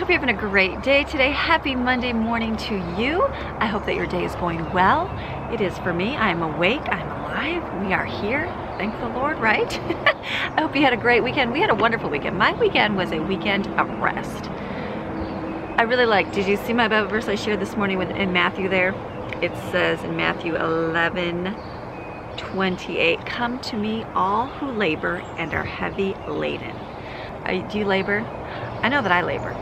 hope you're having a great day today. Happy Monday morning to you. I hope that your day is going well. It is for me. I'm awake, I'm alive, we are here. Thank the Lord, right? I hope you had a great weekend. We had a wonderful weekend. My weekend was a weekend of rest. I really liked, did you see my Bible verse I shared this morning in Matthew there? It says in Matthew 11:28, come to me all who labor and are heavy laden. Do you labor? I know that I labor.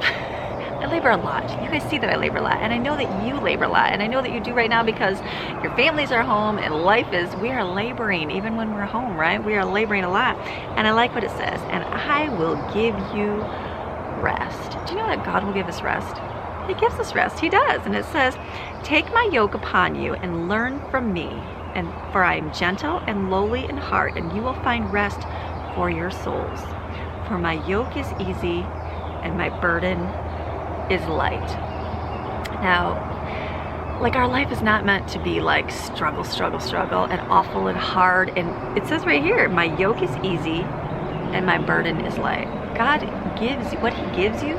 I labor a lot. You guys see that I labor a lot, and I know that you labor a lot, and I know that you do right now because your families are home and life is, we are laboring even when we're home, right? We are laboring a lot. And I like what it says, and I will give you rest. Do you know that God will give us rest? He gives us rest. He does. And it says, take my yoke upon you and learn from me, and for I am gentle and lowly in heart, and you will find rest for your souls. For my yoke is easy and my burden is light. Now, like, our life is not meant to be like struggle and awful and hard. And it says right here, my yoke is easy and my burden is light. God gives what he gives you.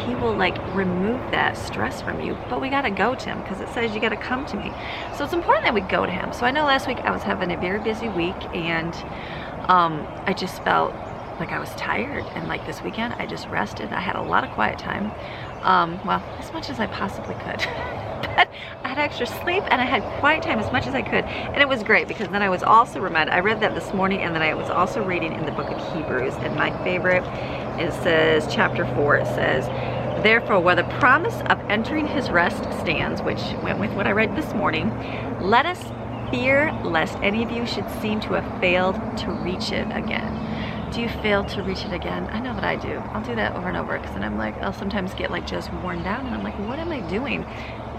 He will like remove that stress from you, but we got to go to him because it says you got to come to me. So it's important that we go to him. So I know last week I was having a very busy week, and I just felt like I was tired, and like this weekend I just rested. I had a lot of quiet time, well, as much as I possibly could. But I had extra sleep and I had quiet time as much as I could, and it was great because then I was also reminded, I read that this morning, and then I was also reading in the book of Hebrews, and my favorite, it says chapter 4, it says, therefore where the promise of entering his rest stands, which went with what I read this morning, let us fear lest any of you should seem to have failed to reach it again. Do you fail to reach it again? I know that I do. I'll do that over and over because then I'm like, I'll sometimes get like just worn down, and I'm like, what am I doing?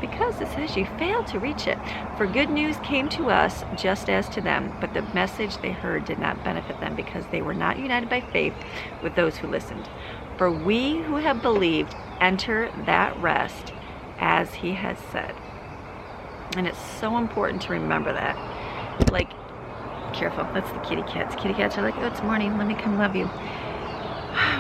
Because it says you failed to reach it. For good news came to us just as to them, but the message they heard did not benefit them because they were not united by faith with those who listened. For we who have believed enter that rest as he has said. And it's so important to remember that. Like, careful, that's the kitty cats. Kitty cats are like, oh, it's morning, let me come love you.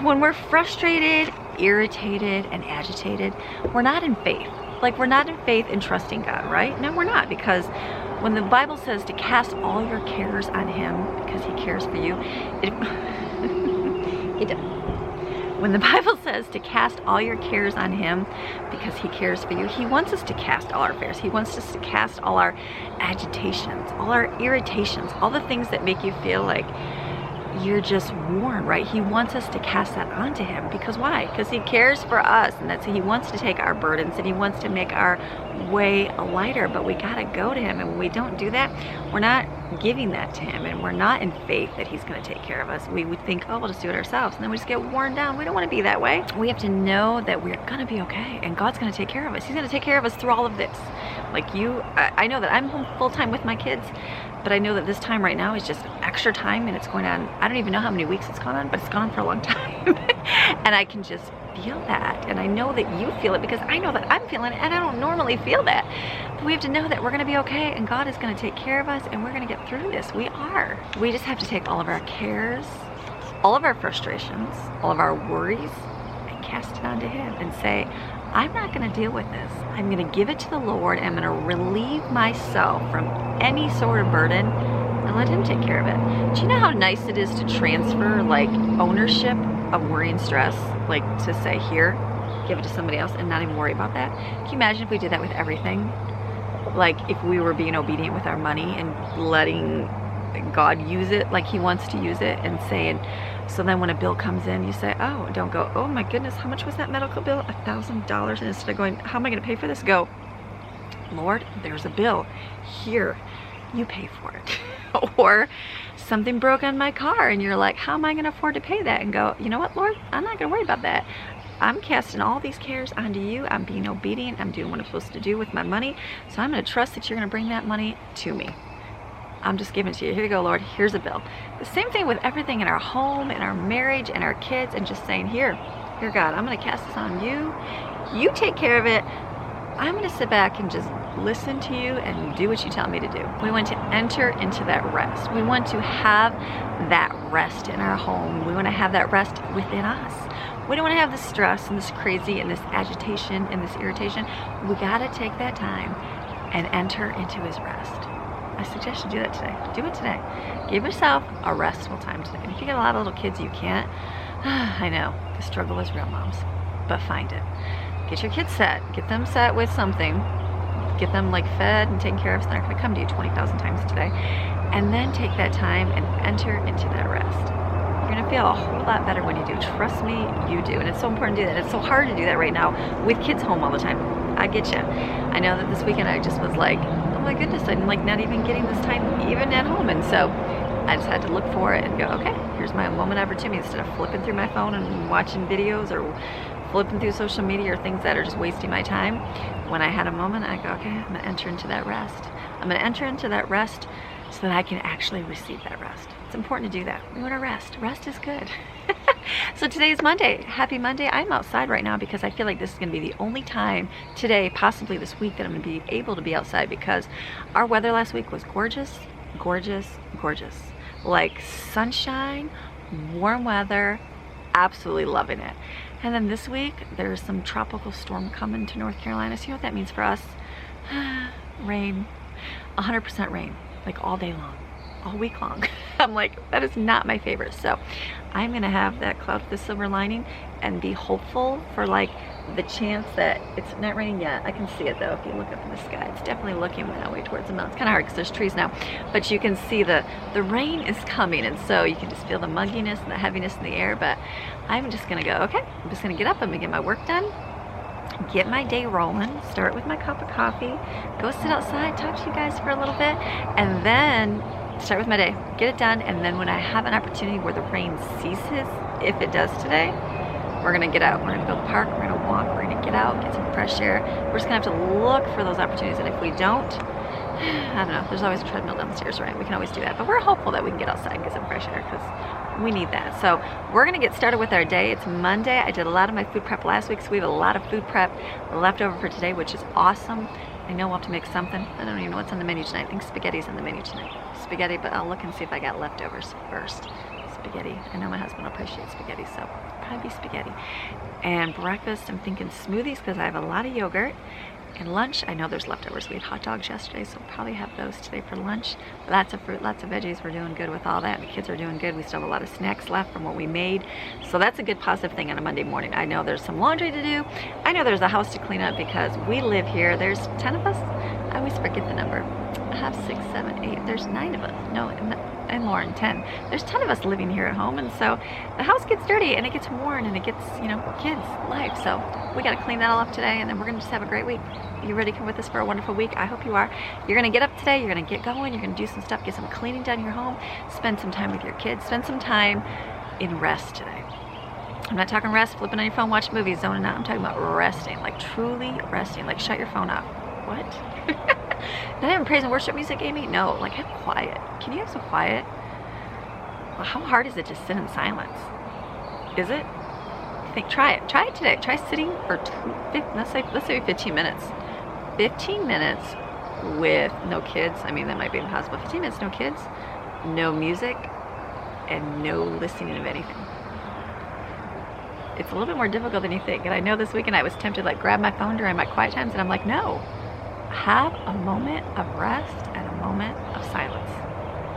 When we're frustrated, irritated, and agitated, we're not in faith. Like, we're not in faith in trusting God, right? No, we're not, because when the Bible says to cast all your cares on him because he cares for you, when the Bible says to cast all your cares on him because he cares for you, he wants us to cast all our fears. He wants us to cast all our agitations, all our irritations, all the things that make you feel like you're just worn, right? He wants us to cast that onto him. Because why? Because he cares for us, and that's, he wants to take our burdens, and he wants to make our way lighter, but we gotta go to him. And when we don't do that, we're not giving that to him, and we're not in faith that he's going to take care of us. We would think, oh, we'll just do it ourselves, and then we just get worn down. We don't want to be that way. We have to know that we're going to be okay, and God's going to take care of us. He's going to take care of us through all of this. Like I know that I'm home full-time with my kids, but I know that this time right now is just extra time, and it's going on, I don't even know how many weeks it's gone on, but it's gone on for a long time. And I can just feel that, and I know that you feel it because I know that I'm feeling it, and I don't normally feel that. But we have to know that we're going to be okay, and God is going to take care of us, and we're going to get through this. We are. We just have to take all of our cares, all of our frustrations, all of our worries, and cast it onto him and say, I'm not going to deal with this. I'm going to give it to the Lord, and I'm going to relieve myself from any sort of burden and let him take care of it. Do you know how nice it is to transfer like ownership of worry and stress, like to say, here, give it to somebody else and not even worry about that? Can you imagine if we did that with everything? Like if we were being obedient with our money and letting God use it like he wants to use it, and saying, so then when a bill comes in, you say, oh, don't go, oh my goodness, how much was that medical bill? $1,000. And instead of going, how am I going to pay for this? Go, Lord, there's a bill. Here, you pay for it. Or something broke on my car, and you're like, how am I going to afford to pay that? And go, you know what, Lord, I'm not going to worry about that. I'm casting all these cares onto you. I'm being obedient. I'm doing what I'm supposed to do with my money. So I'm going to trust that you're going to bring that money to me. I'm just giving it to you. Here you go, Lord. Here's a bill. The same thing with everything in our home, in our marriage, and our kids, and just saying, here God, I'm going to cast this on you. You take care of it. I'm going to sit back and just listen to you and do what you tell me to do. We want to enter into that rest. We want to have that rest in our home. We want to have that rest within us. We don't want to have this stress and this crazy and this agitation and this irritation. We got to take that time and enter into his rest. I suggest you do that today. Do it today. Give yourself a restful time today. And if you got a lot of little kids, you can't. I know, the struggle is real, moms, but find it. Get your kids set. Get them set with something. Get them like fed and taken care of so they're not going to come to you 20,000 times today. And then take that time and enter into that rest. You're going to feel a whole lot better when you do. Trust me, you do. And it's so important to do that. It's so hard to do that right now with kids home all the time. I get you. I know that this weekend I just was like, oh my goodness, I'm like not even getting this time even at home. And so I just had to look for it and go, okay, here's my moment opportunity. Instead of flipping through my phone and watching videos or flipping through social media or things that are just wasting my time, when I had a moment, I go, okay, I'm going to enter into that rest. I'm going to enter into that rest so that I can actually receive that rest. It's important to do that. We want to rest. Rest is good. So today is Monday. Happy Monday. I'm outside right now because I feel like this is going to be the only time today, possibly this week, that I'm going to be able to be outside because our weather last week was gorgeous, gorgeous, gorgeous. Like sunshine, warm weather, absolutely loving it. And then this week, there's some tropical storm coming to North Carolina. So you know what that means for us? Rain, 100% rain, like all day long, all week long. I'm like, that is not my favorite. So I'm gonna have that cloud with the silver lining and be hopeful for like the chance that it's not raining yet. I can see it though, if you look up in the sky. It's definitely looking that way towards the mountains. It's kind of hard because there's trees now, but you can see the rain is coming, and so you can just feel the mugginess and the heaviness in the air. But I'm just gonna go, okay, I'm just gonna get up, I'm gonna get my work done, get my day rolling, start with my cup of coffee, go sit outside, talk to you guys for a little bit, and then start with my day, get it done. And then when I have an opportunity where the rain ceases, if it does today, we're gonna get out, we're gonna go to the park, we're gonna walk, we're gonna get out, get some fresh air. We're just gonna have to look for those opportunities, and if we don't, I don't know, there's always a treadmill downstairs, right? We can always do that, but we're hopeful that we can get outside and get some fresh air because we need that. So we're gonna get started with our day. It's Monday. I did a lot of my food prep last week, so we have a lot of food prep left over for today, which is awesome. I know we'll have to make something. I don't even know what's on the menu tonight. I think spaghetti's on the menu tonight. Spaghetti, but I'll look and see if I got leftovers first. Spaghetti. I know my husband will appreciate spaghetti, so probably spaghetti. And breakfast, I'm thinking smoothies because I have a lot of yogurt. And lunch, I know there's leftovers. We had hot dogs yesterday, so we'll probably have those today for lunch. Lots of fruit, lots of veggies. We're doing good with all that. The kids are doing good. We still have a lot of snacks left from what we made. So that's a good positive thing on a Monday morning. I know there's some laundry to do. I know there's a house to clean up because we live here. There's 10 of us. I always forget the number. I have 6, 7, 8. There's 9 of us. No, and Lauren, 10. There's 10 of us living here at home, and so the house gets dirty and it gets worn and it gets, you know, kids' life. So we got to clean that all up today, and then we're going to just have a great week. You ready to come with us for a wonderful week? I hope you are. You're going to get up today. You're going to get going. You're going to do some stuff, get some cleaning done in your home, spend some time with your kids, spend some time in rest today. I'm not talking rest, flipping on your phone, watching movies, zoning out. I'm talking about resting, like truly resting, like shut your phone off. What? Not having praise and worship music, Amy? No, like have quiet. Can you have some quiet? Well, how hard is it to sit in silence? Is it? Try it. Try it today. Try sitting for let's say 15 minutes. 15 minutes with no kids. I mean, that might be impossible. 15 minutes, no kids, no music, and no listening of anything. It's a little bit more difficult than you think. And I know this weekend I was tempted to like grab my phone during my quiet times, and I'm like, no. Have a moment of rest and a moment of silence.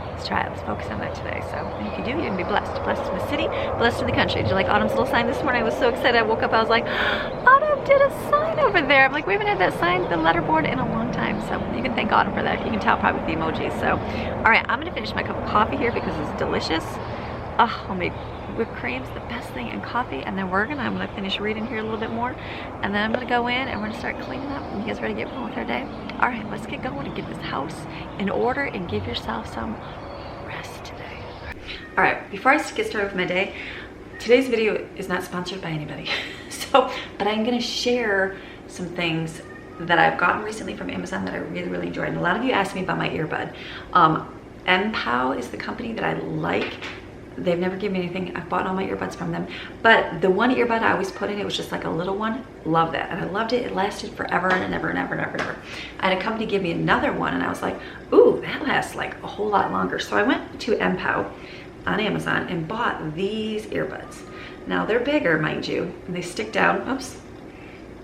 Let's try it. Let's focus on that today. So if you do, you're going to be blessed. Blessed in the city, blessed in the country. Did you like Autumn's little sign this morning? I was so excited. I woke up, I was like, Autumn did a sign over there. I'm like, we haven't had that sign, the letterboard, in a long time. So you can thank Autumn for that. You can tell probably with the emojis. So, all right, I'm going to finish my cup of coffee here because it's delicious. Oh, homemade whipped cream's the best thing in coffee. And then I'm gonna finish reading here a little bit more, and then I'm gonna go in and we're gonna start cleaning up. And you guys ready to get going with our day? All right, let's get going and get this house in order and give yourself some rest today. All right, before I get started with my day, today's video is not sponsored by anybody. But I'm gonna share some things that I've gotten recently from Amazon that I really enjoyed. And a lot of you asked me about my earbud. MPOW is the company that I like. They've never given me anything. I've bought all my earbuds from them. But the one earbud I always put in, it was just like a little one. Love that. And I loved it. It lasted forever and ever and ever and ever and ever. I had a company give me another one, and I was like, ooh, that lasts like a whole lot longer. So I went to MPOW on Amazon and bought these earbuds. Now they're bigger, mind you, and they stick down. Oops,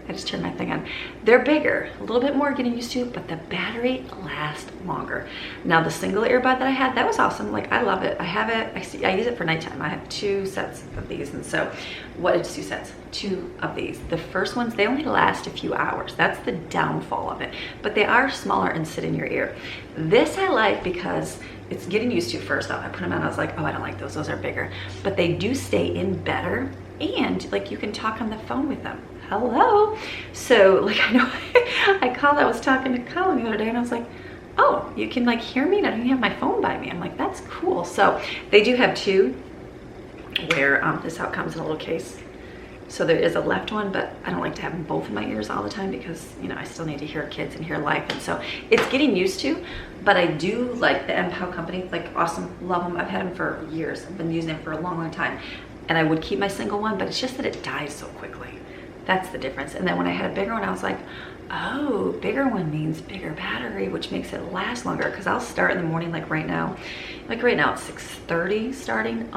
I just turned my thing on. They're bigger, a little bit more getting used to, but the battery lasts longer. Now the single earbud that I had, that was awesome. Like, I love it. I have it, I use it for nighttime. I have 2 sets of these, and so what is 2 sets? 2 of these. The first ones, they only last a few hours. That's the downfall of it, but they are smaller and sit in your ear. This I like because it's getting used to. First off, I put them on, I was like, oh, I don't like those are bigger, but they do stay in better, and like you can talk on the phone with them. Hello. So like, I know I was talking to Colin the other day, and I was like, oh, you can like hear me and I don't even have my phone by me. I'm like, that's cool. So they do have 2 where this is how it comes in a little case. So there is a left one, but I don't like to have them both in my ears all the time because, you know, I still need to hear kids and hear life, and so it's getting used to. But I do like the MPOW company, like awesome, love them. I've had them for years. I've been using them for a long, long time, and I would keep my single one, but it's just that it dies so quickly. That's the difference. And then when I had a bigger one, I was like, oh, bigger one means bigger battery, which makes it last longer. Because I'll start in the morning, like right now it's 6:30 starting.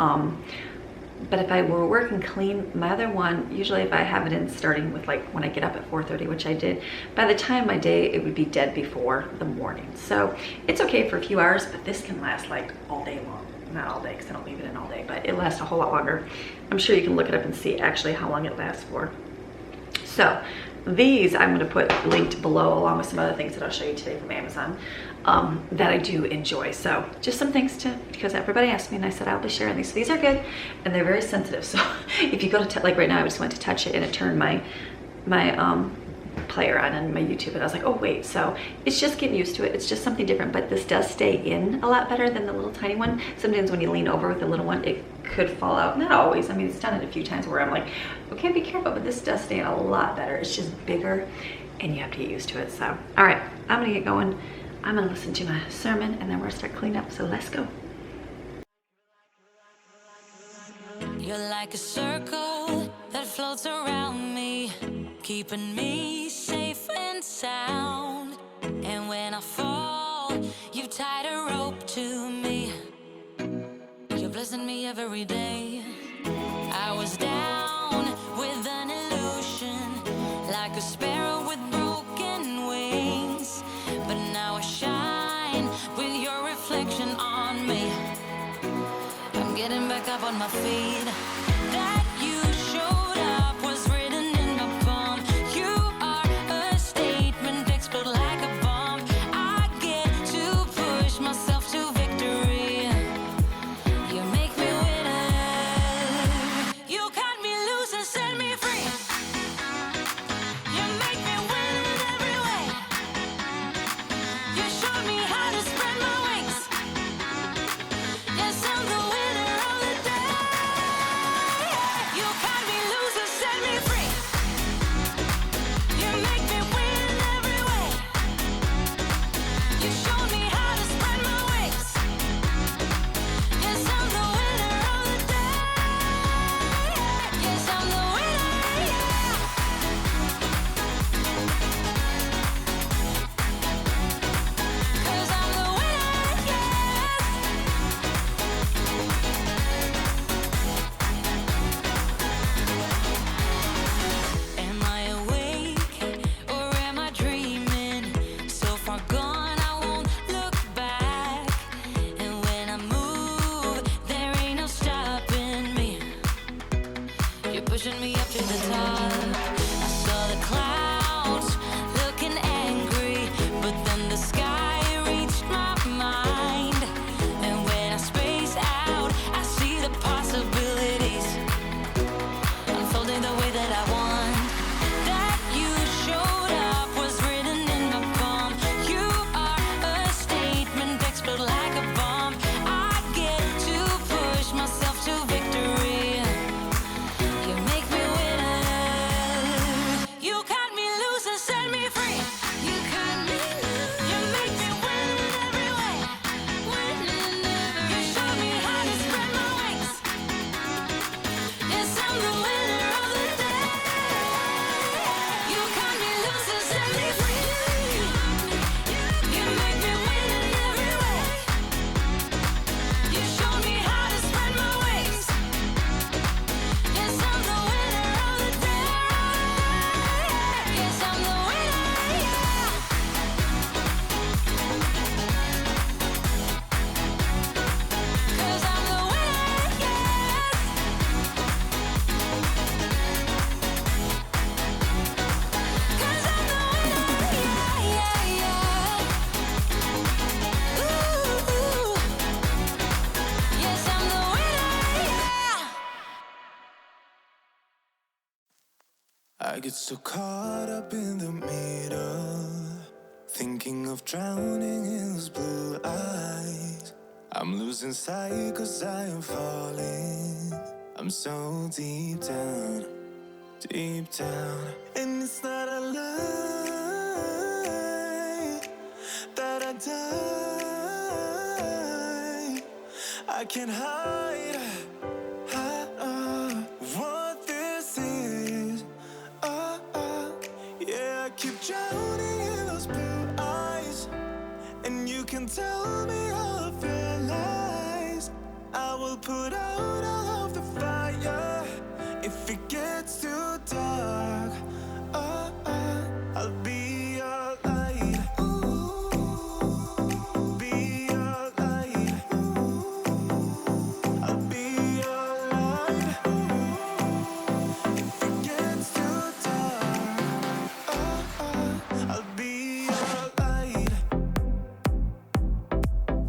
But if I were working clean, my other one, usually if I have it in starting with like when I get up at 4:30, which I did, by the time my day, it would be dead before the morning. So it's okay for a few hours, but this can last like all day long. Not all day, because I don't leave it in all day, but it lasts a whole lot longer. I'm sure you can look it up and see actually how long it lasts for. So these I'm going to put linked below, along with some other things that I'll show you today from Amazon that I do enjoy. So just some things because everybody asked me, and I said I'll be sharing these. So these are good, and they're very sensitive. So if you go to like right now, I just went to touch it and it turned my player on my YouTube, and I was like, oh wait. So it's just getting used to it. It's just something different, but this does stay in a lot better than the little tiny one. Sometimes when you lean over with the little one, it could fall out. Not always. I mean, it's done it a few times where I'm like, okay, be careful, but this does stay in a lot better. It's just bigger, and you have to get used to it. So all right, I'm gonna get going. I'm gonna listen to my sermon, and then we're gonna start cleaning up. So let's go. You're like a circle that floats around me, keeping me safe and sound. And when I fall, you tied a rope to me. You're blessing me every day. I was down with an illusion, like a sparrow with broken wings, but now I shine with your reflection on me. I'm getting back up on my feet. That you showed up was written in my palm. You are a statement, explode like a bomb. I get to push myself to victory. You make me winner. You cut me loose and set me free. You make me win in every way. You showed me how to spread my wings. Yes, I'm the winner of the day. I get so caught up in the middle, thinking of drowning in those blue eyes. I'm losing sight 'cause I am falling. I'm so deep down, deep down. And it's not a lie that I die. I can't hide what this is. Yeah, I keep drowning in those blue eyes, and you can tell me all of your lies. I will put out all of the fire if it gets too dark. I'll be your light. Be your light. I'll be your light. If it gets too dark, I'll be your light.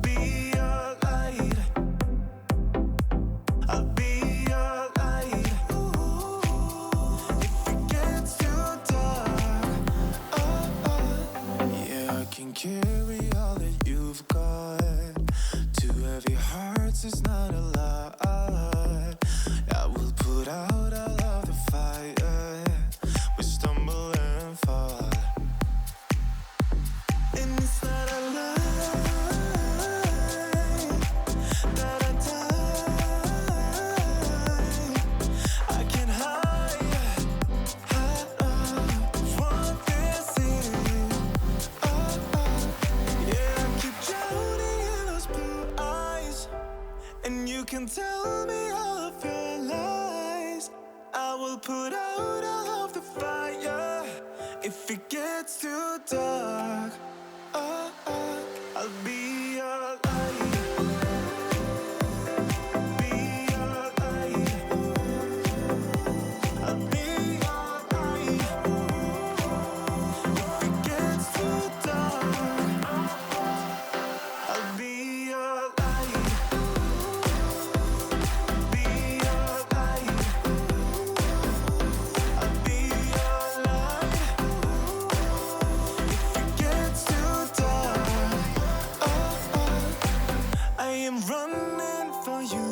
Be your light. I'll be your light. If it gets too dark, yeah, I can carry all that you've got. Two heavy hearts is not a lot. I will put out all of the fire. We stumble and fall, and it's not a lie that I die. I can't hide what this is. Yeah, I keep drowning in those blue eyes, and you can tell me all of your lies. I will put out all of the fire if it gets too dark. I'll be your light. Be your light. I'll be your light. If it gets too dark, I'll be your light. Be your light. I'll be your light. If it gets too dark, I am running for you.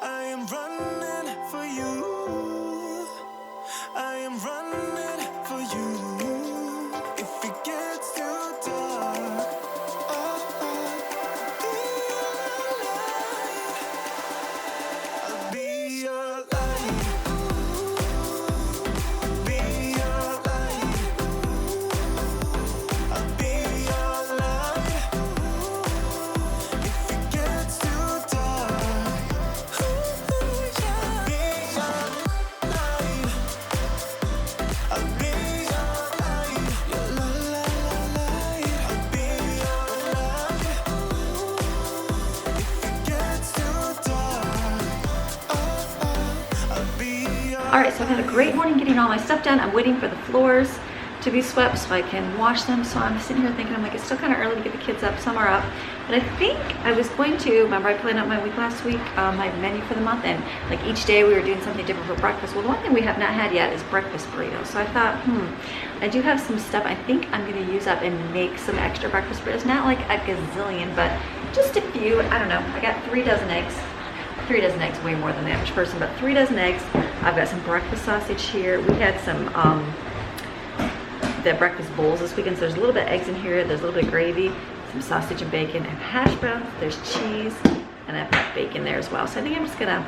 I am running for you. I am running for you. If it gets too dark, I'll be your light. Be your light. I'll be your light. If it gets too dark, I'll be your light. I'll be your light. Your light. I'll be your light. If it gets too dark, I'll be your All right, so I've had a great morning getting all my stuff done. I'm waiting for the floors to be swept so I can wash them. So I'm sitting here thinking, I'm like, it's still kind of early to get the kids up. Some are up. But I think I was going to, remember I planned out my week last week, my menu for the month, and like each day we were doing something different for breakfast. Well, the one thing we have not had yet is breakfast burritos. So I thought, I do have some stuff I think I'm going to use up and make some extra breakfast burritos. Not like a gazillion, but just a few. I don't know. I got 3 dozen eggs. 3 dozen eggs, way more than the average person, but 3 dozen eggs. I've got some breakfast sausage here. We had some the breakfast bowls this weekend, so there's a little bit of eggs in here. There's a little bit of gravy, some sausage and bacon, and hash browns. There's cheese, and I've got bacon there as well. So I think I'm just gonna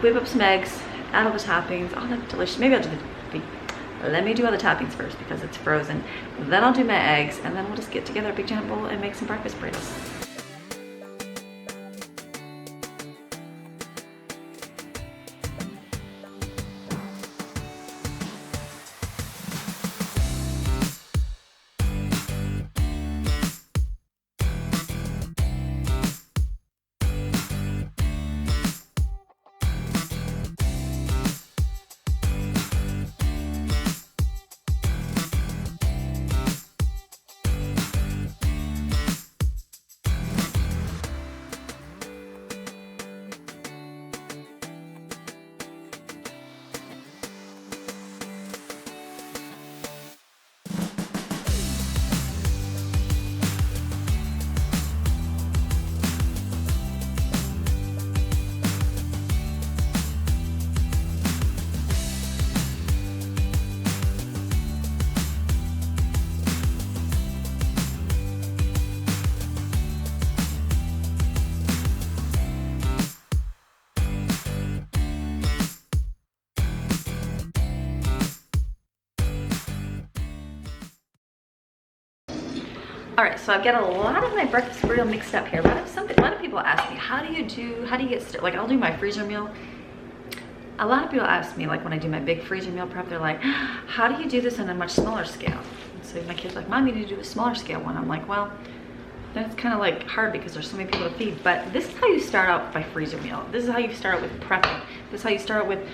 whip up some eggs, add all the toppings. Oh, that's delicious. Maybe I'll do let me do all the toppings first because it's frozen. Then I'll do my eggs, and then we'll just get together a big giant bowl and make some breakfast burritos. All right, so I've got a lot of my breakfast cereal mixed up here. A lot of people ask me, how do you get started? Like, I'll do my freezer meal. A lot of people ask me, like when I do my big freezer meal prep, they're like, how do you do this on a much smaller scale? So my kids are like, Mom, you need to do a smaller scale one. I'm like, well, that's kind of like hard because there's so many people to feed. But this is how you start out by freezer meal. This is how you start with prepping. This is how you start with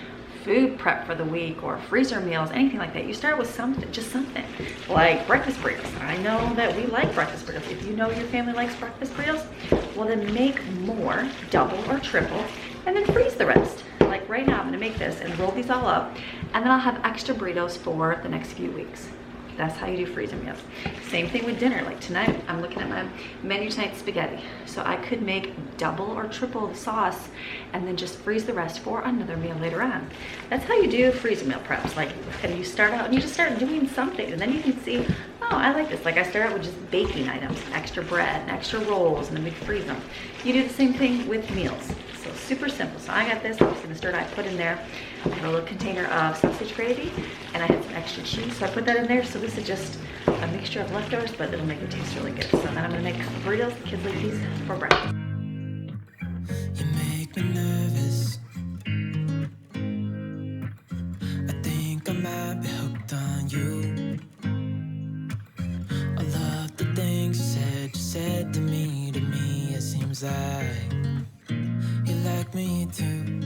food prep for the week or freezer meals, anything like that. You start with something, just something like breakfast burritos. I know that we like breakfast burritos. If you know your family likes breakfast burritos, well then make more, double or triple, and then freeze the rest. Like right now, I'm gonna make this and roll these all up, and then I'll have extra burritos for the next few weeks. That's how you do freezer meals. Same thing with dinner. Like tonight, I'm looking at my menu tonight, spaghetti. So I could make double or triple the sauce and then just freeze the rest for another meal later on. That's how you do freezer meal preps. Like, and you start out and you just start doing something, and then you can see, oh, I like this. Like I start out with just baking items, extra bread, and extra rolls, and then we freeze them. You do the same thing with meals. So super simple. So I got this, obviously the Tshirt I put in there. I have a little container of sausage gravy, and I had some extra cheese, so I put that in there. So this is just a mixture of leftovers, but it'll make it taste really good. So then I'm gonna make burritos. The kids like these for breakfast. You make me nervous. I think I might be hooked on you. I love the things you said to me, it seems like you like me too.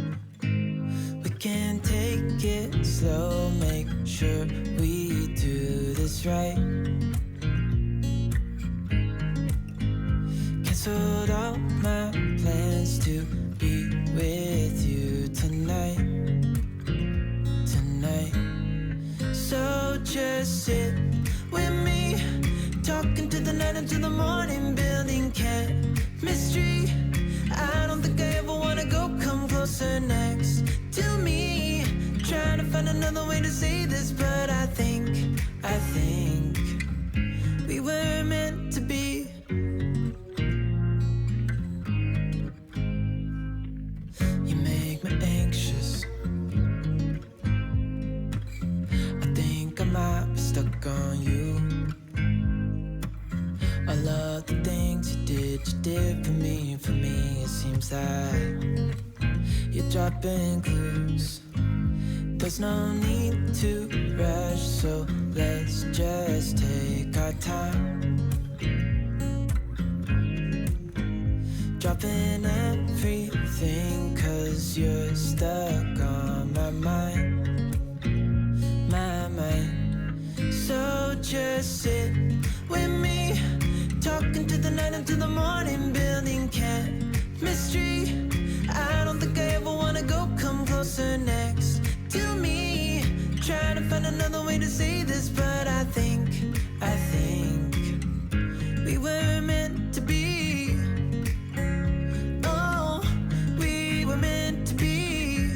We can take it slow, make sure we do this right. Canceled all my plans to be with you tonight. So just sit with me, talking to the night until the morning, building chemistry. I don't think I ever wanna go, come closer next to me. Trying to find another way to say this, but I think we were meant to be. You make me anxious. I think I might be stuck on you. I love the things you did for me, it seems like you're dropping clues. There's no need to rush, so let's just take our time. Dropping everything, 'cause you're stuck on my mind. So just sit with me, talking to the night until the morning, building chemistry. I don't think I ever wanna go, come closer next to me. Trying to find another way to say this, but I think we were meant to be. Oh, we were meant to be.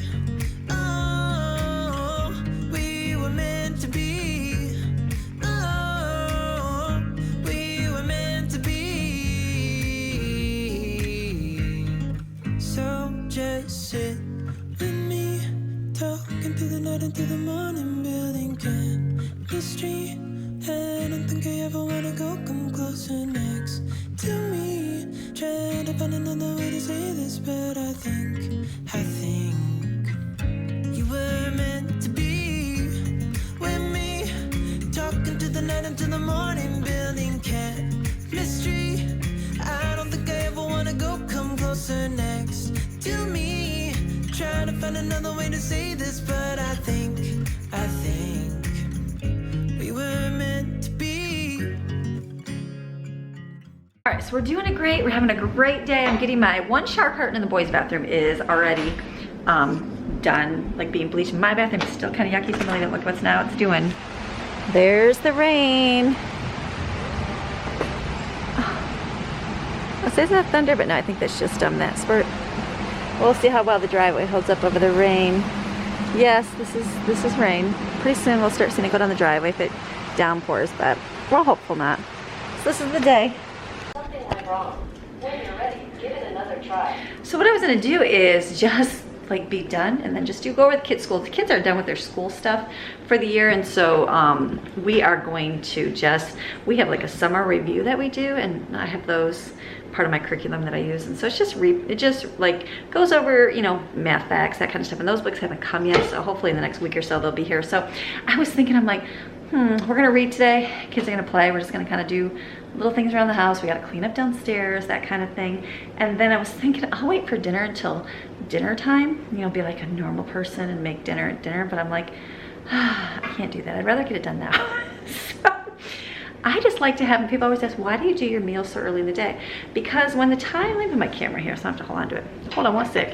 Oh, we were meant to be. Oh, we were meant to be. So just sit with me, talking to the night until the morning, building chemistry. I don't think I ever wanna go, come closer next to me. Trying to find another way to say this, but I think you were meant to be with me, talking to the night until the morning, building chemistry. I don't think I ever wanna go, come closer next to me. Trying to find another way to say this, but I think we were meant to be. All right, so we're doing great. We're having a great day. I'm getting my one shower curtain in the boys' bathroom is already done, like being bleached. My bathroom is still kind of yucky, so I'm really gonna look what's now it's doing. There's the rain. It says that thunder, but no, I think that's just that spurt. We'll see how well the driveway holds up over the rain. Yes, this is rain. Pretty soon we'll start seeing it go down the driveway if it downpours, but we're hopeful not. So this is the day. Something went wrong. When you're ready, give it another try. So what I was gonna do is just like be done and then just go over the kids' school. The kids are done with their school stuff for the year, and so we are going to we have like a summer review that we do, and I have those part of my curriculum that I use, and so it's just it just like goes over, you know, math facts, that kind of stuff, and those books haven't come yet, so hopefully in the next week or so they'll be here. So I was thinking, I'm like, we're gonna read today, kids are gonna play, we're just gonna kind of do little things around the house, we gotta clean up downstairs, that kind of thing. And then I was thinking, I'll wait for dinner until dinner time, you know, be like a normal person and make dinner at dinner, but I'm like, I can't do that, I'd rather get it done now. So I just like to have, people always ask, why do you do your meals so early in the day? Because when the time, let me put my camera here so I don't have to hold on to it. Hold on one sec.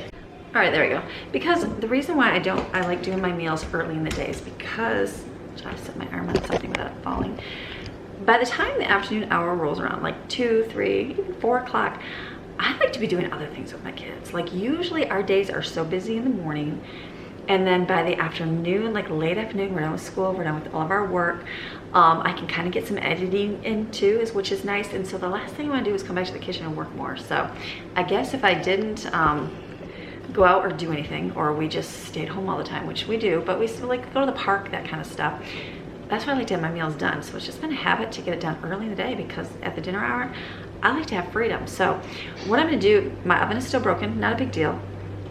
All right, there we go. Because the reason why I like doing my meals early in the day is because, I'm trying to set my arm on something without it falling. By the time the afternoon hour rolls around, like 2, 3, even 4 o'clock, I like to be doing other things with my kids. Like usually our days are so busy in the morning, and then by the afternoon, like late afternoon, we're done with school, we're done with all of our work. I can kind of get some editing in too, which is nice. And so the last thing I want to do is come back to the kitchen and work more. So I guess if I didn't go out or do anything, or we just stayed home all the time, which we do, but we still like to go to the park, that kind of stuff. That's why I like to have my meals done. So it's just been a habit to get it done early in the day, because at the dinner hour, I like to have freedom. So what I'm gonna do, my oven is still broken, not a big deal.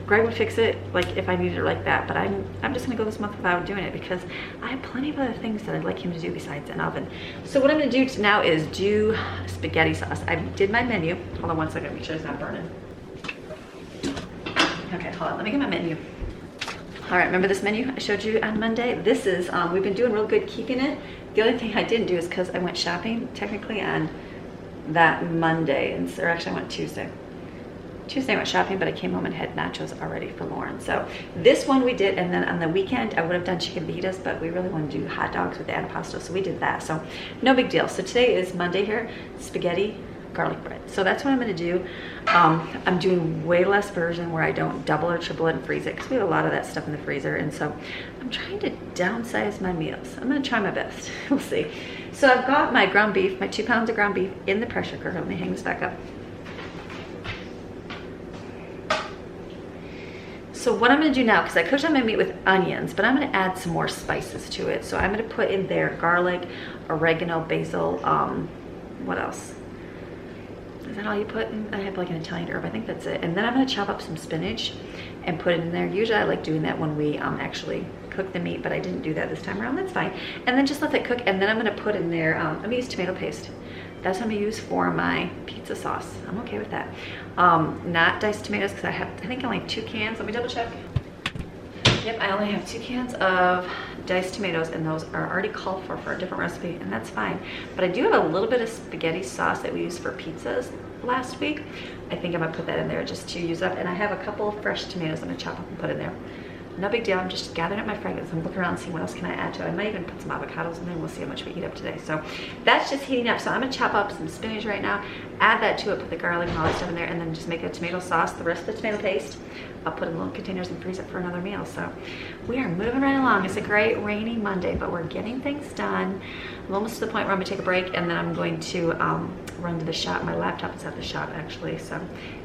Greg would fix it like if I needed it like that, but I'm just gonna go this month without doing it because I have plenty of other things that I'd like him to do besides an oven. So what I'm gonna do now is do spaghetti sauce. I did my menu. Hold on one second, make sure it's not burning. Okay, hold on, let me get my menu. All right, remember this menu I showed you on Monday? This is, we've been doing real good keeping it. The only thing I didn't do is because I went shopping technically on that Monday, or actually I went Tuesday. Tuesday I went shopping, but I came home and had nachos already for Lauren. So this one we did, and then on the weekend I would have done chicken fajitas, but we really want to do hot dogs with antipasto, so we did that. So no big deal. So today is Monday here, spaghetti, garlic bread. So that's what I'm going to do. I'm doing way less version where I don't double or triple it and freeze it, because we have a lot of that stuff in the freezer, and so I'm trying to downsize my meals. I'm going to try my best. We'll see. So I've got my ground beef, my 2 pounds of ground beef in the pressure cooker. Let me hang this back up. So what I'm gonna do now, because I cooked on my meat with onions, but I'm gonna add some more spices to it. So I'm gonna put in there garlic, oregano, basil, what else? Is that all you put in? I have like an Italian herb, I think that's it. And then I'm gonna chop up some spinach and put it in there. Usually I like doing that when we actually cook the meat, but I didn't do that this time around, that's fine. And then just let that cook, and then I'm gonna put in there, I'm gonna use tomato paste. That's what I'm gonna use for my pizza sauce. I'm okay with that. Not diced tomatoes, because I think I only have 2 cans. Let me double check. Yep, I only have 2 cans of diced tomatoes, and those are already called for a different recipe, and that's fine. But I do have a little bit of spaghetti sauce that we used for pizzas last week. I think I'm gonna put that in there just to use up, and I have a couple of fresh tomatoes I'm gonna chop up and put in there. No big deal, I'm just gathering up my fragments. I'm looking around and seeing what else can I add to it. I might even put some avocados in there. We'll see how much we eat up today. So that's just heating up. So I'm gonna chop up some spinach right now, add that to it, put the garlic and all that stuff in there, and then just make a tomato sauce. The rest of the tomato paste, I'll put in little containers and freeze it for another meal. So we are moving right along. It's a great rainy Monday, but we're getting things done. I'm almost to the point where I'm gonna take a break, and then I'm going to run to the shop. My laptop is at the shop actually, so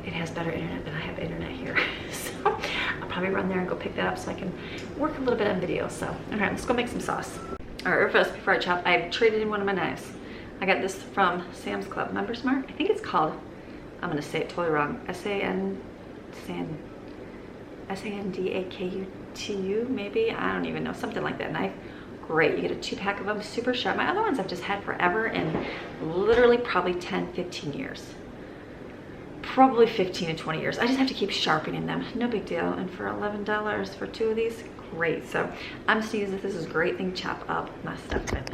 it has better internet than I have internet here. So I'll probably run there and go pick that up so I can work a little bit on video. So, all right, let's go make some sauce. All right, first, before I chop, I've traded in one of my knives. I got this from Sam's Club. Remember Smart? I think it's called, I'm gonna say it totally wrong, S-A-N-D-A-K-U-T-U, maybe? I don't even know, something like that knife. Great, you get a 2-pack of them, super sharp. My other ones I've just had forever, and literally probably 10, 15 years. Probably 15 to 20 years. I just have to keep sharpening them. No big deal. And for $11 for 2 of these, great. So I'm just using this is a great thing to chop up my stuff with.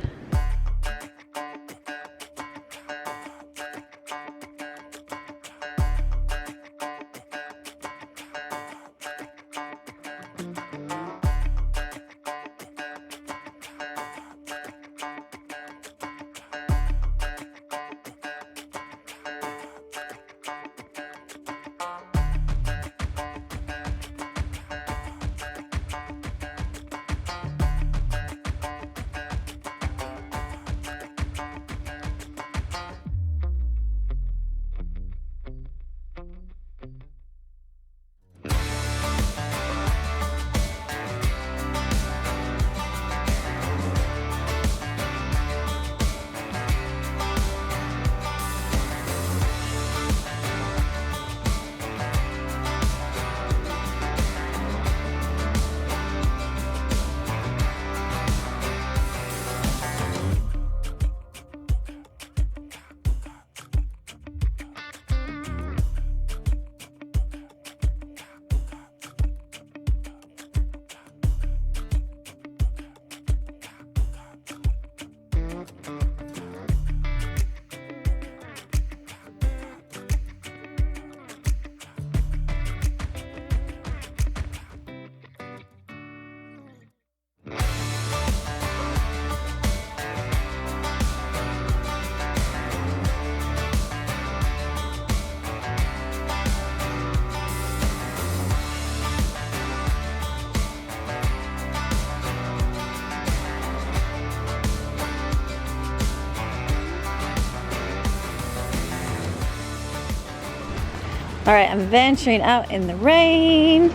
All right, I'm venturing out in the rain.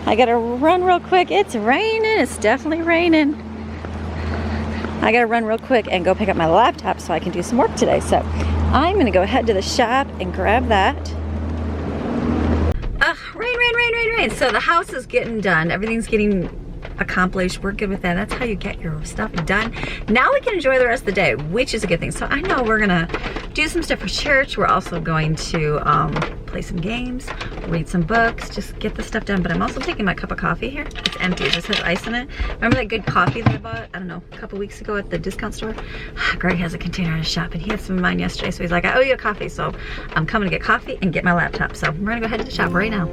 I gotta run real quick. It's raining, it's definitely raining. I gotta run real quick and go pick up my laptop so I can do some work today. So I'm gonna go head to the shop and grab that. Rain, rain, rain, rain, rain. So the house is getting done. Everything's getting accomplished. We're good with that. That's how you get your stuff done. Now we can enjoy the rest of the day, which is a good thing. So I know we're gonna do some stuff for church. We're also going to play some games, read some books, just get the stuff done. But I'm also taking my cup of coffee here. It's empty, it just has ice in it. Remember that good coffee that I bought, I don't know, a couple weeks ago at the discount store? Greg has a container in his shop and he had some of mine yesterday. So he's like, I owe you a coffee. So I'm coming to get coffee and get my laptop. So we're gonna go head to the shop right now.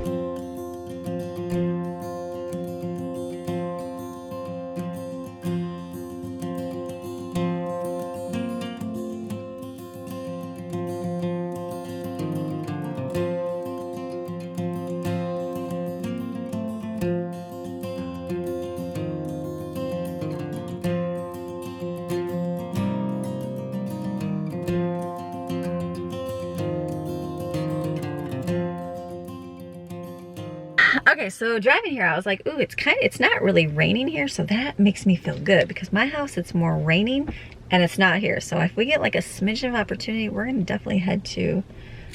Okay, so driving here, I was like, ooh, it's not really raining here, so that makes me feel good because my house, it's more raining and it's not here. So if we get like a smidgen of opportunity, we're gonna definitely head to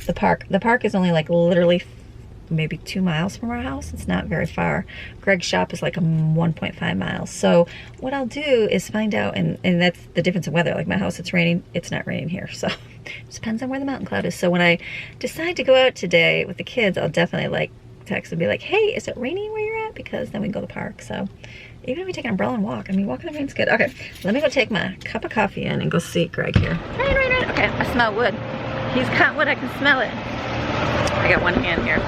the park. The park is only like literally maybe 2 miles from our house. It's not very far. Greg's shop is like 1.5 miles. So what I'll do is find out, and that's the difference in weather. Like my house, it's raining, it's not raining here. So it just depends on where the mountain cloud is. So when I decide to go out today with the kids, I'll definitely like text and be like, hey, is it raining where you're at? Because then we can go to the park. So even if we take an umbrella and walk, I mean, walking in the rain's good. Okay, let me go take my cup of coffee in and go see Greg here. Rain, rain, rain. Okay, I smell wood. He's cutting wood, I can smell it. I got one hand here.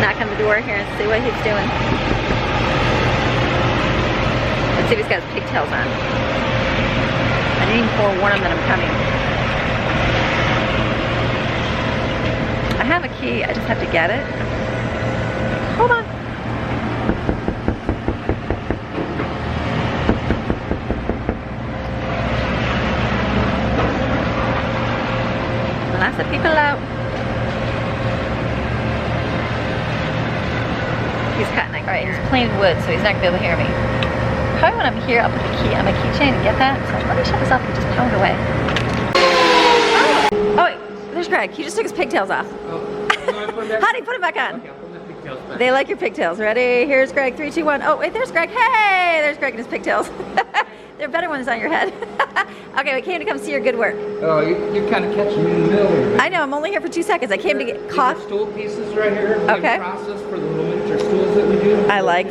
Knock on the door here and see what he's doing. Let's see if he's got his pigtails on. I need to forewarn him that I'm coming. I have a key, I just have to get it. Hold on. Lots of people out. He's cutting like, alright, he's plain wood, so he's not gonna be able to hear me. Probably when I'm here, I'll put the key on my keychain and get that. So let me shut this off and just pound away. Oh wait. There's Greg. He just took his pigtails off. Oh, how do you put them back on? Okay, I'll put my pigtails back. They like your pigtails. Ready? Here's Greg. 3, 2, 1. Oh, wait, there's Greg. Hey, there's Greg and his pigtails. They're better ones on your head. Okay, we came to come see your good work. Oh, you're kind of catching me in the middle here. I know. I'm only here for 2 seconds. I came to get coffee. Stool pieces right here. Okay. Process for the little miniature stools that we do. I like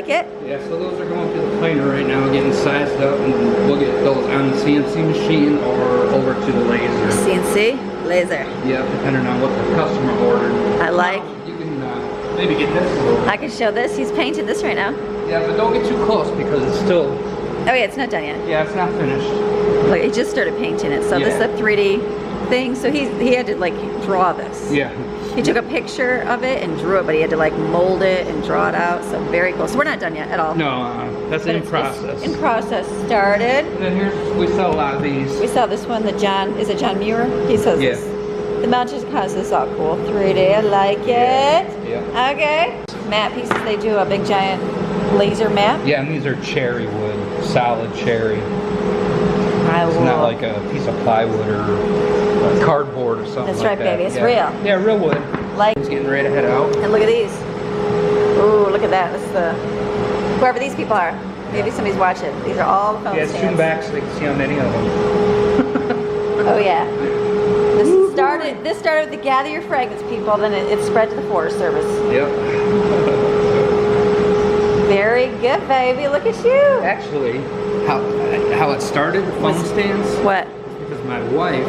it. Yeah, so those are going through the planer right now, getting sized up, and we'll get those on the CNC machine or over to the laser. CNC, laser. Yeah, depending on what the customer ordered. I like. You can maybe get this. I can show this. He's painting this right now. Yeah, but don't get too close because it's still. Oh yeah, it's not done yet. Yeah, it's not finished. Look, he just started painting it. So this is a 3D thing. So he had to like draw this. Yeah. He took a picture of it and drew it, but he had to like mold it and draw it out. So very cool. So we're not done yet at all. No, that's in process. In process. Started. And then here we sell a lot of these. We saw this one, the John. Is it John Muir? He says this. The mountains cause this all cool. 3D. I like it. Yeah. Okay. Mat pieces. They do a big giant laser mat. Yeah, and these are cherry wood, solid cherry. It's not like a piece of plywood or cardboard or something. That's like right, that. baby. It's real. real. Yeah, real wood. Like. He's getting ready to head out. And look at these. Ooh, look at that. This is the whoever these people are. Maybe somebody's watching. These are all the phone stands. Zoom back so they can see how many of them. Oh yeah. This started with the Gather Your Fragments people, then it spread to the Forest Service. Yep. Very good, baby. Look at you. Actually, how it started, the phone stands. What? Because my wife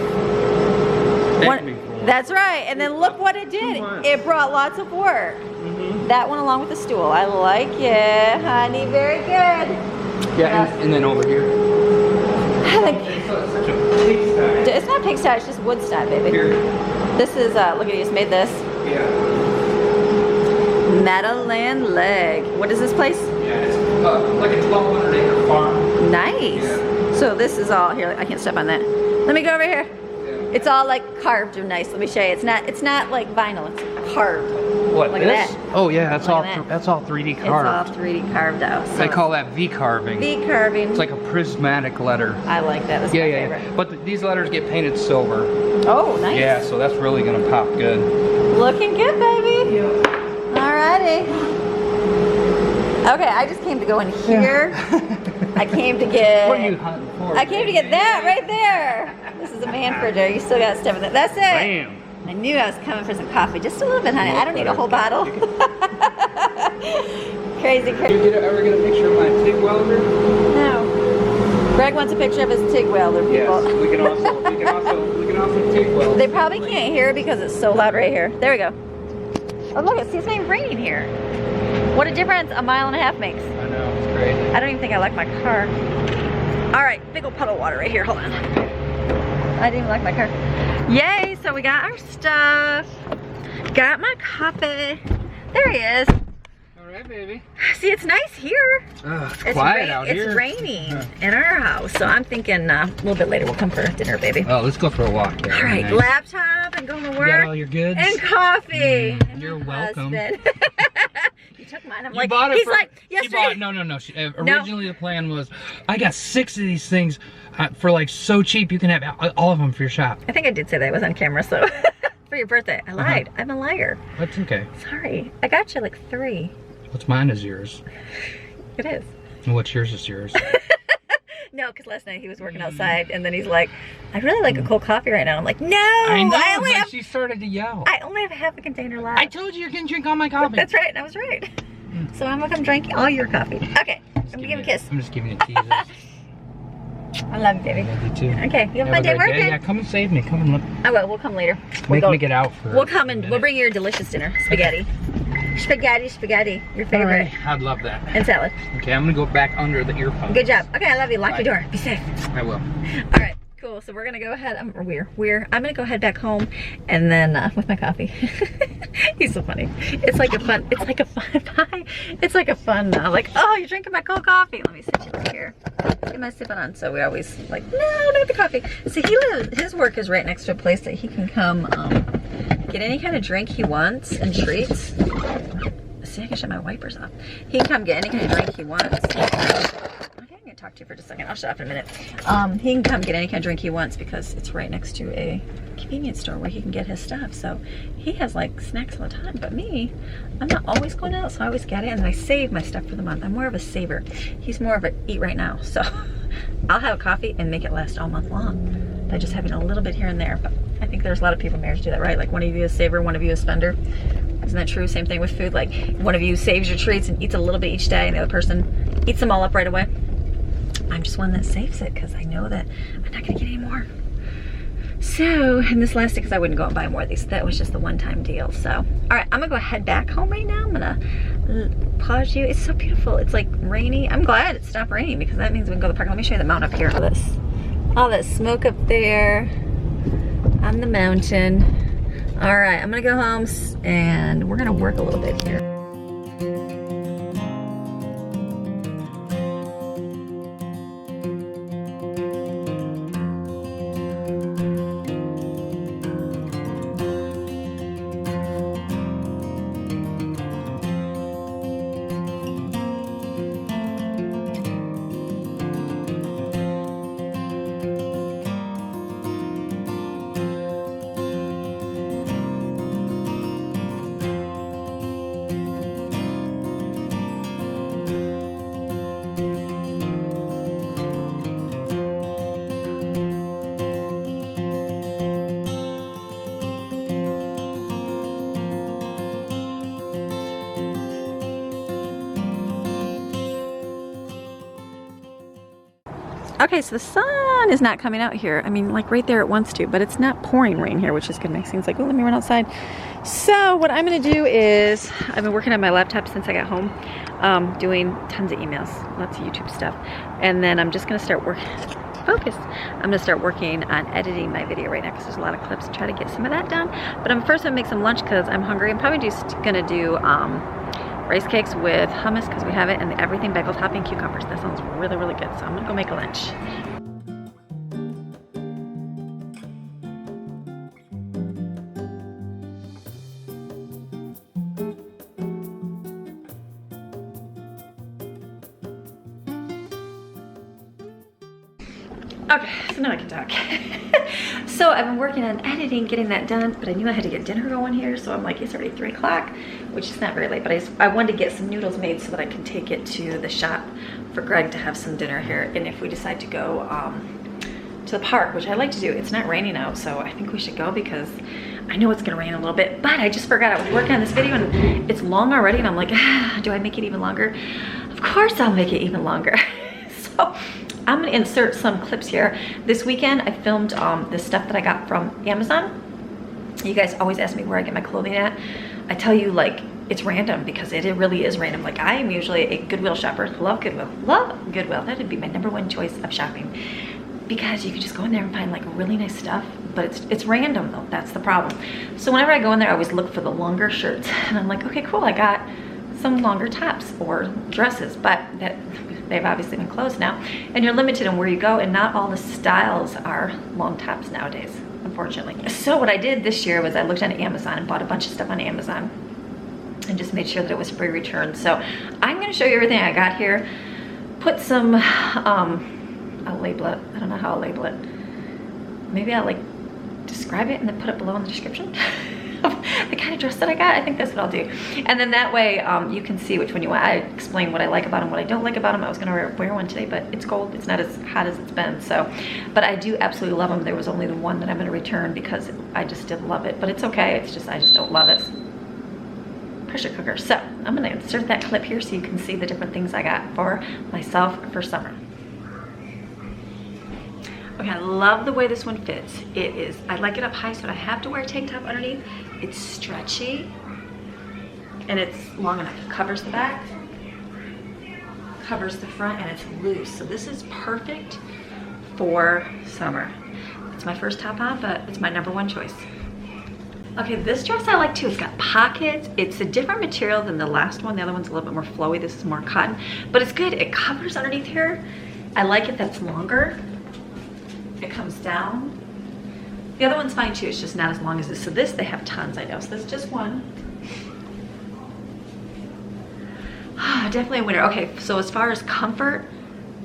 begged me for one. That's right. And then look what it did. It brought lots of work. That went along with the stool. I like it, honey. Very good. Yeah, and then over here. It's not pigsty, it's just wood style, baby. Here. This is, look at you, just made this. Yeah. Meadowland Leg. What is this place? Yeah, it's like a 1,200 acre farm. Nice. Yeah. So this is all, here, I can't step on that. Let me go over here. Yeah. It's all like carved or nice. Let me show you. It's not like vinyl. It's carved. What, Look this? at that. Oh yeah, that's all Look at that. that's all 3D carved. It's all 3D carved out. So They call that V carving. V carving. It's like a prismatic letter. I like that. That's my favorite. Yeah. But these letters get painted silver. Oh, nice. Yeah, so that's really gonna pop good. Looking good, baby. Alrighty. Okay, I just came to go in here. I came to get. What are you hunting for? I came to get that right there. This is a man fridge. You still got stuff in it. That's it. Bam. I knew I was coming for some coffee. Just a little bit, honey. I don't need a whole bottle. Crazy. You ever get a picture of my TIG welder? No. Greg wants a picture of his TIG welder, people. Yes, we can also TIG weld. They probably can't hear it because it's so loud right here. There we go. Oh look, it's not raining here. What a difference a mile and a half makes. I know, it's great. I don't even think I like my car. All right, big old puddle of water right here. Hold on. I didn't even like my car. Yay! So we got our stuff. Got my coffee. There he is. All right, baby. See, it's nice here. It's quiet out here. It's raining in our house, so I'm thinking a little bit later we'll come for dinner, baby. Oh, let's go for a walk. All right, nice. Laptop and going to work. You got all your goods? And coffee. And you're welcome. You took mine. I'm you like, bought it he's for, like, yesterday. No. Originally the plan was, I got 6 of these things for like so cheap you can have all of them for your shop. I think I did say that. It was on camera, so for your birthday. I lied. I'm a liar. That's okay. Sorry. I got you like 3. What's mine is yours. It is. And what's yours is yours. No, because last night he was working outside and then he's like, I'd really like a cold coffee right now. I'm like, no. I know, she started to yell. I only have half a container left. I told you can drink all my coffee. That's right, and I was right. So I'm gonna come drink all your coffee. Okay, I'm gonna give you a kiss. I'm just giving you teasers. I love you, baby. I love you too. Okay, you have a fun day working? Yeah, come and save me. Come and look. I will. We'll come later. Make me get out for. We'll come and we'll bring you your delicious dinner. Spaghetti. Spaghetti. Your favorite. Right. I'd love that. And salad. Okay, I'm gonna go back under the earphones. Good job. Okay, I love you. Lock your door. Be safe. I will. All right. Cool. So we're gonna go ahead. I'm gonna go head back home, and then with my coffee. He's so funny. It's like a fun. Like, oh, you're drinking my cold coffee. Let me sit you right here. Get my sipping on. So we always like, no, not the coffee. See, his work is right next to a place that he can come get any kind of drink he wants and treats. See, I can shut my wipers off. He can come get any kind of drink he wants. Talk to you for just a second. I'll shut up in a minute. He can come get any kind of drink he wants because it's right next to a convenience store where he can get his stuff. So he has like snacks all the time. But me, I'm not always going out, so I always get it and I save my stuff for the month. I'm more of a saver. He's more of a eat right now. So I'll have a coffee and make it last all month long by just having a little bit here and there. But I think there's a lot of people in marriage do that, right? Like one of you is saver, one of you is spender. Isn't that true? Same thing with food. Like one of you saves your treats and eats a little bit each day and the other person eats them all up right away. I'm just one that saves it because I know that I'm not gonna get any more. So, and this lasted because I wouldn't go and buy more of these. That was just the one-time deal. So, all right, I'm gonna go head back home right now. I'm gonna pause you. It's so beautiful. It's like rainy. I'm glad it stopped raining because that means we can go to the park. Let me show you the mountain up here. All that smoke up there on the mountain. All right, I'm gonna go home and we're gonna work a little bit here. Okay, so the sun is not coming out here. I mean, like right there it wants to, but it's not pouring rain here, which is gonna make things like, oh, let me run outside. So what I'm gonna do is, I've been working on my laptop since I got home, doing tons of emails, lots of YouTube stuff. And then I'm just gonna start working, focus. I'm gonna start working on editing my video right now because there's a lot of clips, try to get some of that done. But I'm first gonna make some lunch because I'm hungry. I'm probably just gonna do rice cakes with hummus because we have it, and the everything bagel topping cucumbers. That sounds really, really good. So I'm gonna go make a lunch. Okay, so now I can talk. So I've been working on editing, getting that done, but I knew I had to get dinner going here, so I'm like, it's already 3 o'clock, which is not very late, but I wanted to get some noodles made so that I can take it to the shop for Greg to have some dinner here, and if we decide to go to the park, which I like to do. It's not raining out, so I think we should go because I know it's gonna rain a little bit, but I just forgot I was working on this video and it's long already, and I'm like, do I make it even longer? Of course I'll make it even longer. So I'm gonna insert some clips here. This weekend I filmed this stuff that I got from Amazon. You guys always ask me where I get my clothing at. I tell you, like, it's random because it really is random. Like, I am usually a Goodwill shopper. Love Goodwill. Love Goodwill. That would be my #1 choice of shopping, because you can just go in there and find like really nice stuff, but it's random though. That's the problem. So whenever I go in there, I always look for the longer shirts, and I'm like, okay, cool, I got some longer tops or dresses, but they've obviously been closed now, and you're limited on where you go, and not all the styles are long tops nowadays, unfortunately. So what I did this year was I looked on Amazon and bought a bunch of stuff on Amazon and just made sure that it was free return. So I'm going to show you everything I got here. Put some I'll label it. I don't know how I'll label it. Maybe I'll like describe it and then put it below in the description. The kind of dress that I got. I think that's what I'll do. And then that way you can see which one you want. I explain what I like about them, what I don't like about them. I was gonna wear one today, but it's cold. It's not as hot as it's been. So, but I do absolutely love them. There was only the one that I'm gonna return because I just didn't love it. But it's okay. It's just I just don't love it. Pressure cooker. So I'm gonna insert that clip here so you can see the different things I got for myself for summer. Okay, I love the way this one fits. It is, I like it up high so I have to wear a tank top underneath. It's stretchy and it's long enough. It covers the back, covers the front, and it's loose. So this is perfect for summer. It's my first top on, but it's my #1 choice. Okay, this dress I like too. It's got pockets. It's a different material than the last one. The other one's a little bit more flowy. This is more cotton, but it's good. It covers underneath here. I like it that's longer. It comes down. The other one's fine too, it's just not as long as this. So this, they have tons, I know. So that's just one. Definitely a winner. Okay, so as far as comfort,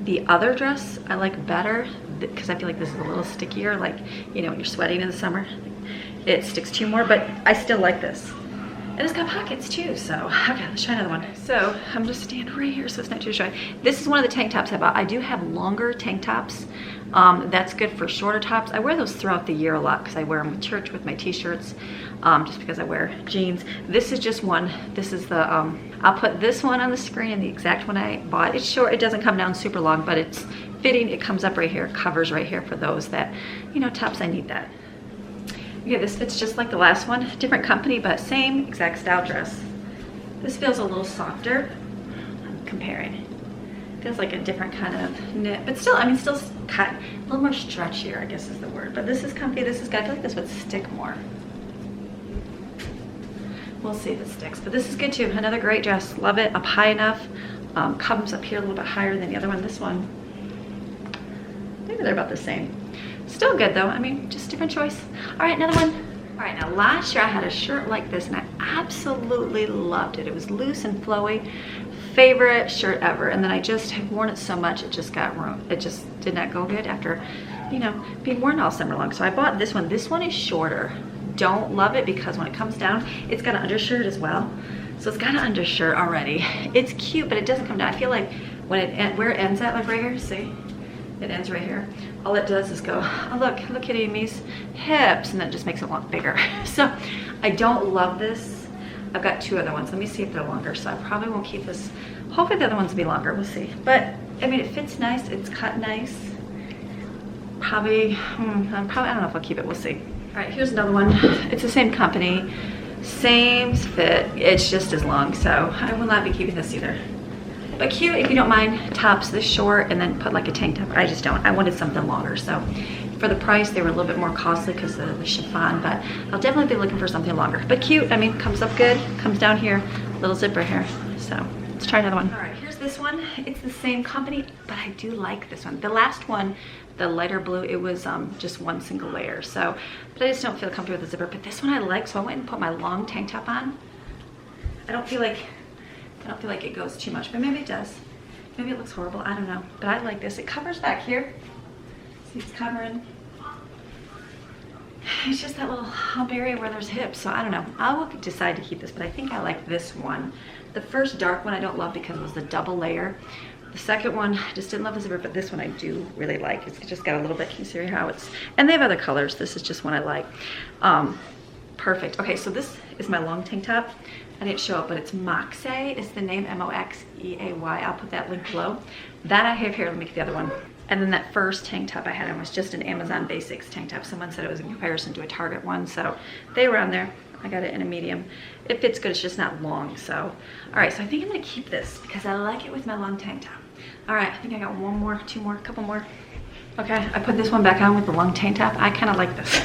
the other dress I like better because I feel like this is a little stickier, like, you know, when you're sweating in the summer, it sticks to you more, but I still like this. And it's got pockets too, so okay, let's try another one. So I'm just stand right here so it's not too shy. This is one of the tank tops I bought. I do have longer tank tops. That's good for shorter tops. I wear those throughout the year a lot because I wear them with church with my t-shirts, just because I wear jeans. This is just one. This is the, I'll put this one on the screen, the exact one I bought. It's short, it doesn't come down super long, but it's fitting. It comes up right here, covers right here for those that, you know, tops, I need that. Okay, this fits just like the last one. Different company, but same exact style dress. This feels a little softer. I'm comparing. Feels like a different kind of knit, but still, I mean, still cut, a little more stretchier, I guess is the word. But this is comfy, this is good. I feel like this would stick more. We'll see if it sticks, but this is good too. Another great dress, love it, up high enough. Comes up here a little bit higher than the other one. This one, maybe they're about the same. Still good though, I mean, just different choice. All right, another one. All right, now last year I had a shirt like this and I absolutely loved it. It was loose and flowy. Favorite shirt ever, and then I just had worn it so much it just got ruined. It just did not go good after, you know, being worn all summer long. So I bought this one. This one is shorter. Don't love it because when it comes down, it's got an undershirt as well. So it's got an undershirt already. It's cute, but it doesn't come down. I feel like when it where it ends at, like right here, see? It ends right here. All it does is go, oh look at Amy's hips, and that just makes it look bigger. So I don't love this. I've got 2 other ones. Let me see if they're longer. So I probably won't keep this. Hopefully the other ones will be longer. We'll see. But I mean, it fits nice. It's cut nice. Probably, I don't know if I'll keep it. We'll see. All right, here's another one. It's the same company, same fit. It's just as long. So I will not be keeping this either. But cute if you don't mind tops this short and then put like a tank top. I just don't. I wanted something longer. So for the price, they were a little bit more costly because of the chiffon, but I'll definitely be looking for something longer. But cute, I mean, comes up good, comes down here, little zipper here. So let's try another one. All right, here's this one. It's the same company, but I do like this one. The last one, the lighter blue, it was just one single layer. So, but I just don't feel comfortable with the zipper. But this one I like, so I went and put my long tank top on. I don't feel like it goes too much, but maybe it does. Maybe it looks horrible, I don't know. But I like this. It covers back here. See, it's covering. It's just that little hump area where there's hips, so I don't know. I will decide to keep this, but I think I like this one. The first dark one I don't love because it was the double layer. The second one, I just didn't love the zipper, but this one I do really like. It's just got a little bit, can you see how it's, and they have other colors. This is just one I like. Perfect. Okay, so this is my long tank top. I didn't show it, but it's Moxey is the name, M-O-X-E-A-Y. I'll put that link below. That I have here, let me get the other one. And then that first tank top I had on was just an Amazon Basics tank top. Someone said it was in comparison to a Target one, so they were on there. I got it in a medium. It fits good, it's just not long, so. All right, so I think I'm gonna keep this because I like it with my long tank top. All right, I think I got one more, two more, a couple more. Okay, I put this one back on with the long tank top. I kind of like this.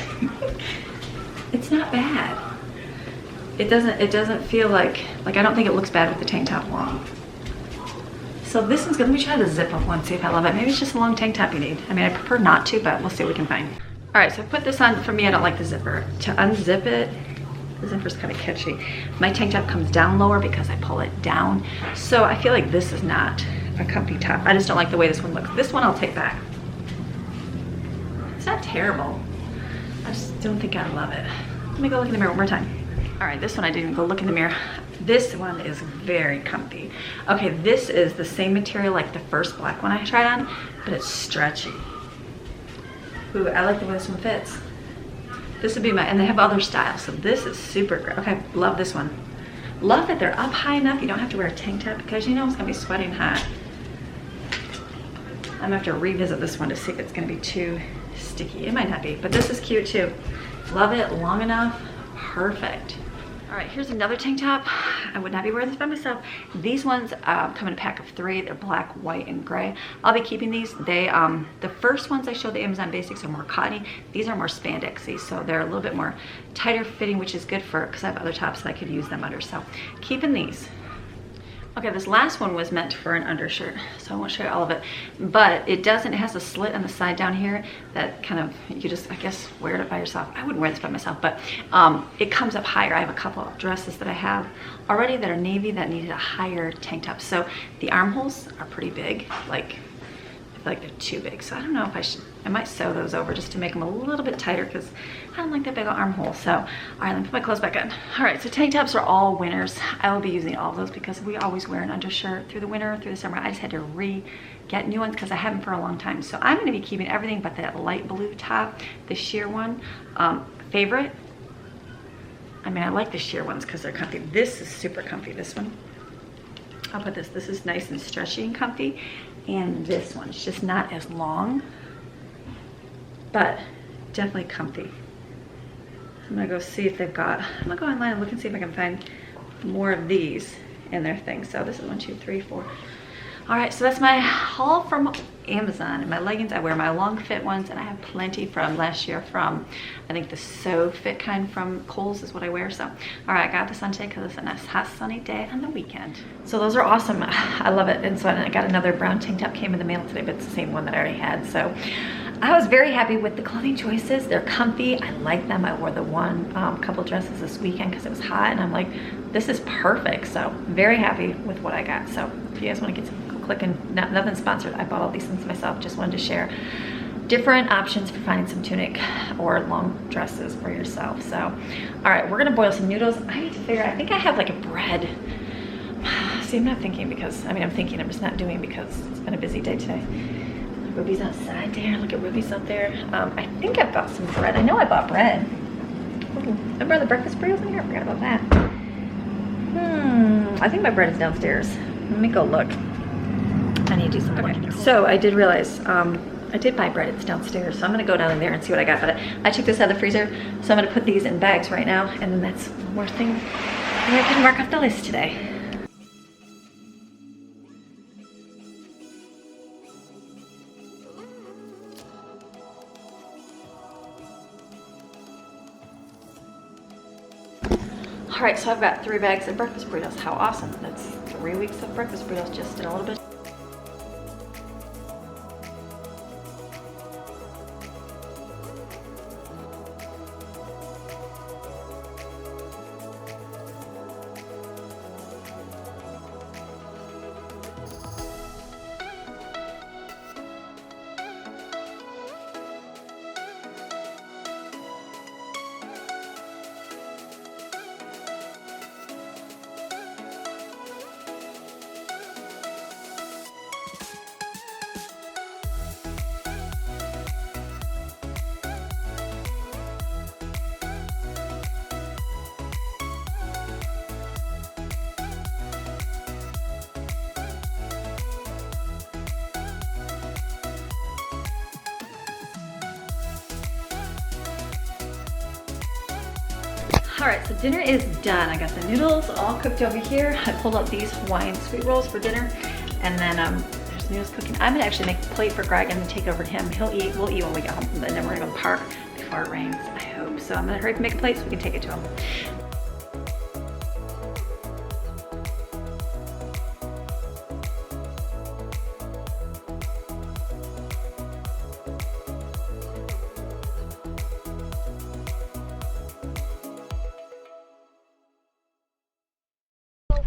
It's not bad. It doesn't feel like I don't think it looks bad with the tank top long. So this one's good. Let me try the zip up one, see if I love it. Maybe it's just a long tank top you need. I mean, I prefer not to, but we'll see what we can find. All right, so I put this on. For me, I don't like the zipper. To unzip it, the zipper's kind of catchy. My tank top comes down lower because I pull it down. So I feel like this is not a comfy top. I just don't like the way this one looks. This one I'll take back. It's not terrible. I just don't think I love it. Let me go look in the mirror one more time. All right, this one I didn't even go look in the mirror. This one is very comfy. Okay, this is the same material like the first black one I tried on, but it's stretchy. Ooh, I like the way this one fits. This would be my, and they have other styles, so this is super great. Okay, love this one. Love that they're up high enough you don't have to wear a tank top because you know it's gonna be sweating hot. I'm gonna have to revisit this one to see if it's gonna be too sticky. It might not be, but this is cute too. Love it, long enough, perfect. All right, here's another tank top. I would not be wearing this by myself. These ones come in a pack of 3. They're black, white, and gray. I'll be keeping these. They, the first ones I showed, the Amazon Basics, are more cottony. These are more spandexy, so they're a little bit more tighter fitting, which is good for, because I have other tops that I could use them under. So keeping these. Okay, this last one was meant for an undershirt, so I won't show you all of it. But it doesn't, it has a slit on the side down here that kind of, you could just, I guess, wear it by yourself. I wouldn't wear this by myself, but it comes up higher. I have a couple of dresses that I have already that are navy that needed a higher tank top. So the armholes are pretty big, like, I feel like they're too big. So I don't know if I might sew those over just to make them a little bit tighter because I don't like that big armhole. So, all right, let me put my clothes back on. All right, so tank tops are all winners. I will be using all of those because we always wear an undershirt through the winter, through the summer. I just had to get new ones because I haven't for a long time. So I'm gonna be keeping everything but that light blue top, the sheer one. Favorite, I mean, I like the sheer ones because they're comfy. This is super comfy, this one. I'll put this is nice and stretchy and comfy. And this one, it's just not as long, but definitely comfy. I'm gonna go see if they've got, I'm gonna go online and look and see if I can find more of these in their thing. So this is 1, 2, 3, 4. All right, so that's my haul from Amazon. And my leggings, I wear my long fit ones, and I have plenty from last year from, I think the So Fit kind from Kohl's is what I wear. So, all right, I got this on today because it's a nice hot sunny day on the weekend. So those are awesome. I love it. And so I got another brown tank top, came in the mail today, but it's the same one that I already had. So I was very happy with the clothing choices. They're comfy. I like them. I wore the one couple dresses this weekend because it was hot, and I'm like, this is perfect. So very happy with what I got. So if you guys want to get some, go click, and nothing sponsored. I bought all these things myself. Just wanted to share different options for finding some tunic or long dresses for yourself. So, all right, we're gonna boil some noodles. I need to figure, I think I have like a bread. See, I'm not thinking because, I mean, I'm thinking, I'm just not doing because it's been a busy day today. Ruby's outside there. Look at Ruby's up there. I think I bought some bread. I know I bought bread. Ooh, remember the breakfast burritos in here? I forgot about that. I think my bread is downstairs. Let me go look. I need to do some work. So I did realize, I did buy bread. It's downstairs. So I'm gonna go down in there and see what I got. But I took this out of the freezer. So I'm gonna put these in bags right now. And then that's one more thing that I can mark off the list today. All right, so I've got 3 bags of breakfast burritos. How awesome. That's 3 weeks of breakfast burritos just in a little bit. right, so dinner is done. I got the noodles all cooked over here. I pulled up these Hawaiian sweet rolls for dinner. And then there's noodles cooking. I'm gonna actually make a plate for Greg and then take over to him. He'll eat, we'll eat when we get home. And then we're gonna go to the park before it rains, I hope. So I'm gonna hurry up and make a plate so we can take it to him.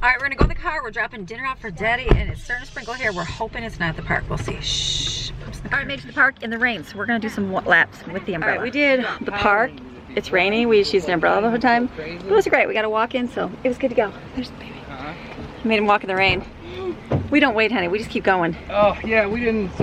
All right, we're gonna go in the car. We're dropping dinner out for Daddy, and it's starting to sprinkle here. We're hoping it's not at the park. We'll see. Shh. All right, made it to the park in the rain, so we're gonna do some laps with the umbrella. All right, we did the park. It's rainy. We just used an umbrella the whole time. But it was great. We got to walk in, so it was good to go. There's the baby. I made him walk in the rain. We don't wait, honey. We just keep going. Oh yeah, we didn't.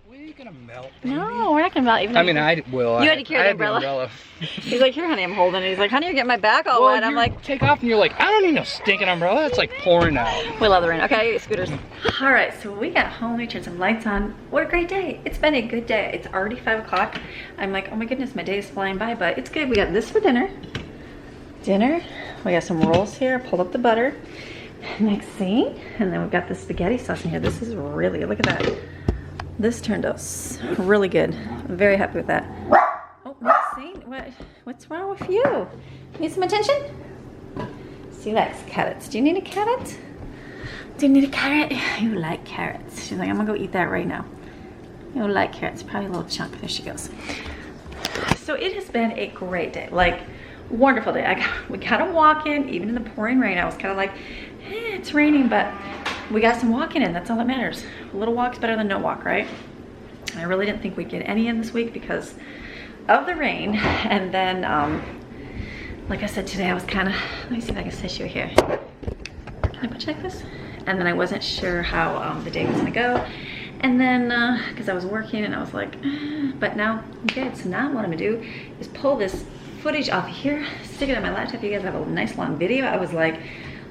We gonna melt? Baby? No, we're not gonna melt. Even I mean, I will. You had to carry the umbrella. He's like, here, honey, I'm holding it. He's like, honey, you're getting my back all wet. I'm like, take off, and you're like, I don't need no stinking umbrella. It's like pouring out. We love the rain. Okay, scooters. All right, so we got home. We turned some lights on. What a great day. It's been a good day. It's already 5 o'clock. I'm like, oh my goodness, my day is flying by, but it's good. We got this for dinner. We got some rolls here. Pulled up the butter. Next thing, and then we've got the spaghetti sauce in here. This is really, look at that. This turned out really good. I'm very happy with that. Oh, Maxine, what's wrong with you? Need some attention? She likes carrots. Do you need a carrot? Do you need a carrot? You like carrots. She's like, I'm gonna go eat that right now. You like carrots, probably a little chunk. There she goes. So it has been a great day, like wonderful day. We got a walk in, even in the pouring rain. I was kind of like, it's raining, but we got some walking in. That's all that matters. A little walk's better than no walk, right? I really didn't think we'd get any in this week because of the rain. And then, like I said today, I was kind of, let me see if I can sit you here. Can I check this? And then I wasn't sure how the day was gonna go. And then, because I was working and I was like, but now I'm good. So now what I'm gonna do is pull this footage off here, stick it on my laptop. You guys have a nice long video. I was like,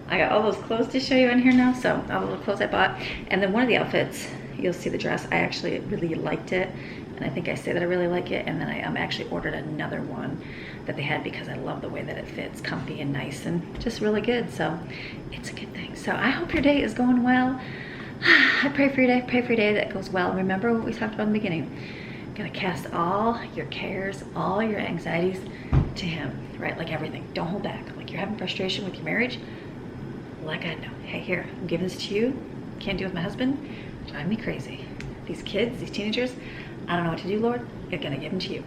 I got all those clothes to show you in here now. So all the clothes I bought. And then one of the outfits, you'll see the dress. I actually really liked it. And I think I say that I really like it. And then I actually ordered another one that they had because I love the way that it fits, comfy and nice and just really good. So it's a good thing. So I hope your day is going well. I pray for your day. Pray for your day that goes well. Remember what we talked about in the beginning. You're gonna cast all your cares, all your anxieties to him, right? Like everything. Don't hold back. Like you're having frustration with your marriage, let God know. Hey, here, I'm giving this to you. Can't do it with my husband. Drive me crazy. These kids, these teenagers, I don't know what to do, Lord. You're gonna give them to you.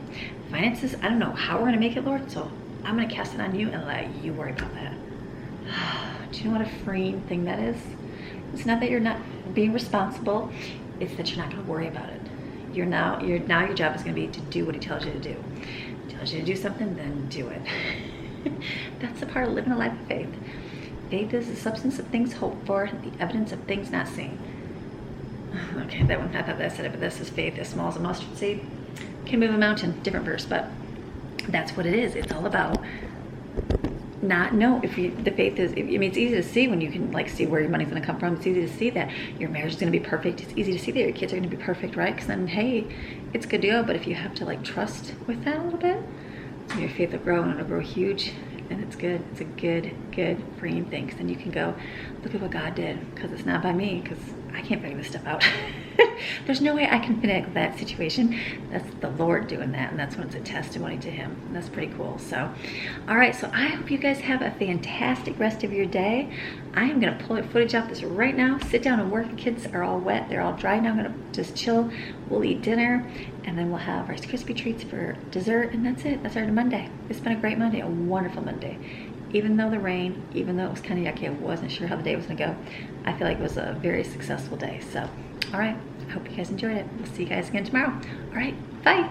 Finances, I don't know how we're gonna make it, Lord. So I'm gonna cast it on you and let you worry about that. Do you know what a freeing thing that is? It's not that you're not being responsible. It's that you're not gonna worry about it. Now your job is gonna be to do what he tells you to do. He tells you to do something, then do it. That's the part of living a life of faith. Faith is the substance of things hoped for, the evidence of things not seen. Okay, that one, I thought that said it, but this is faith as small as a mustard seed. Can move a mountain, different verse, but that's what it is. It's all about the faith is, I mean, it's easy to see when you can like see where your money's gonna come from. It's easy to see that your marriage is gonna be perfect. It's easy to see that your kids are gonna be perfect, right? Because then, hey, it's good to go. But if you have to like trust with that a little bit, so your faith will grow and it'll grow huge. And it's good. It's a good freeing thing. Because then you can go, look at what God did. Because it's not by me. Because I can't figure this stuff out. There's no way I can finish that situation. That's the Lord doing that. And that's when it's a testimony to him. And that's pretty cool. So, all right. So I hope you guys have a fantastic rest of your day. I am going to pull footage off this right now. Sit down and work. The kids are all wet. They're all dry now. I'm going to just chill. We'll eat dinner. And then we'll have Rice Krispie treats for dessert. And that's it. That's our Monday. It's been a great Monday. A wonderful Monday. Even though the rain, even though it was kind of yucky, I wasn't sure how the day was going to go. I feel like it was a very successful day. So, all right. I hope you guys enjoyed it. We'll see you guys again tomorrow. All right. Bye.